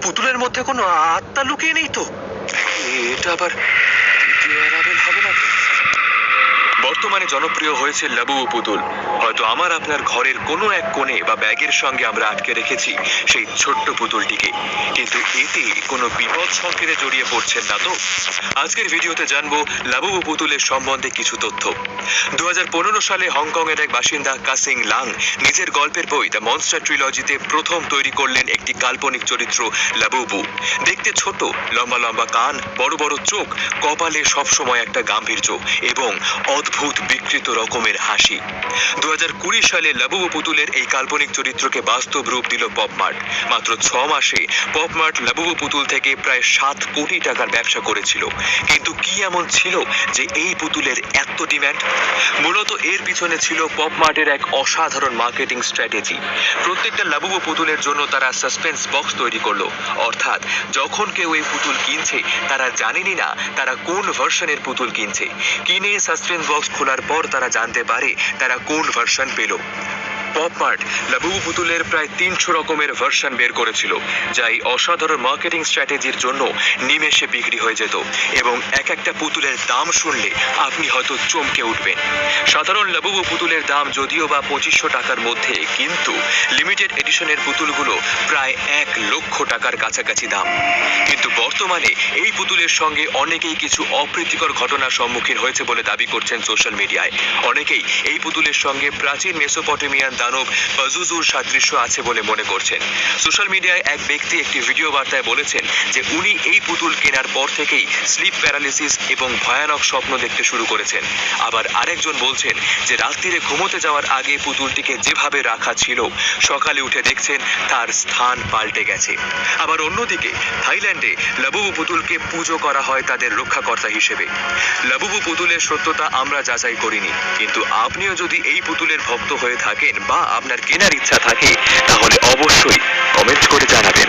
পুতুলের মধ্যে কোনো আত্মা লুকিয়ে নেই তো? এটা আবার দ্বিতীয় অ্যানাবেল হবে না তো? বর্তমানে জনপ্রিয় হয়েছে লাবুবু পুতুল। হয়তো আমার আপনার ঘরের কোনো এক কোণে বা ব্যাগের সঙ্গে আমরা আটকে রেখেছি সেই ছোট্ট পুতুলটিকে, কিন্তু এতে কোনো বিপদ সংকেতে জড়িয়ে পড়ছেন না তো? আজকের ভিডিওতে জানবো লাবুবু পুতুলের সম্বন্ধে কিছু তথ্য। 2015 সালে হংকং এর এক বাসিন্দা কাসিং লাং নিজের গল্পের বই দ্য মনস্টার ট্রিলজিতে প্রথম তৈরি করলেন একটি কাল্পনিক চরিত্র লাবুবু। দেখতে ছোট, লম্বা লম্বা কান, বড় বড় চোখ, কপালে সবসময় একটা গাম্ভীর্য এবং অদ্ভুত বিকৃত রকমের হাসি। 2020 সালে লাবুবু পুতুলের এই কাল্পনিক চরিত্রকে বাস্তব রূপ দিল পপমার্ট। মাত্র 6 মাসে পপমার্ট লাবুবু পুতুল থেকে প্রায় 7 কোটি টাকার ব্যবসা করেছিল। কিন্তু কি এমন ছিল যে এই পুতুলের এত ডিম্যান্ড? মূলত এর পিছনে ছিল পপমার্টের এক অসাধারণ মার্কেটিং স্ট্র্যাটেজি। প্রত্যেকটা লাবুবু পুতুলের জন্য তারা সাসপেন্স বক্স তৈরি করলো। অর্থাৎ যখন কেউ এই পুতুল কিনছে তারা জানেনই না তারা কোন ভার্সনের পুতুল কিনছে। কিনে সাসপেন্স বক্স খোলার পর তারা জানতে পারে তারা কোন ভার্সন পেল। পপমার্ট লাবুবু পুতুলের প্রায় 300 রকমের ভার্সন বের করেছিল, যা এই অসাধারণ মার্কেটিং স্ট্র্যাটেজির জন্য নিমেষে বিক্রি হয়ে যেত। এবং এক একটা পুতুলের দাম শুনলে আপনি হয়তো চমকে উঠবেন। সাধারণ লাবুবু পুতুলের দাম যদিও বা 2500 টাকার মধ্যে, কিন্তু লিমিটেড এডিশনের পুতুলগুলো প্রায় 1 লক্ষ টাকার কাছাকাছি দাম। কিন্তু বর্তমানে এই পুতুলের সঙ্গে অনেকেই কিছু অপ্রীতিকর ঘটনার সম্মুখীন হয়েছে বলে দাবি করছেন সোশ্যাল মিডিয়ায়। অনেকেই এই পুতুলের সঙ্গে প্রাচীন মেসোপটেমিয়ান দানব পাজুজুর সাদৃশ্য আছে বলে মনে করছেন। সোশ্যাল মিডিয়ায় এক ব্যক্তি একটি ভিডিও বার্তায় বলেছেন যে উনি এই পুতুল কেনার পর থেকেই স্লিপ প্যারালিসিস এবং ভয়ানক স্বপ্ন দেখতে শুরু করেছেন। আবার আরেকজন বলছেন যে রাত্রিরে ঘুমোতে যাওয়ার আগে পুতুলটিকে যেভাবে রাখা ছিল, সকালে উঠে দেখছেন তার স্থান পাল্টে গেছে। আবার অন্যদিকে থাইল্যান্ডে লাবুবু পুতুলকে পুজো করা হয় তাদের রক্ষাকর্তা হিসেবে। লাবুবু পুতুলের সত্যতা আমরা যাচাই করিনি, কিন্তু আপনিও যদি এই পুতুলের ভক্ত হয়ে থাকেন বা আপনার কেনার ইচ্ছা থাকে, তাহলে অবশ্যই কমেন্ট করে জানাবেন।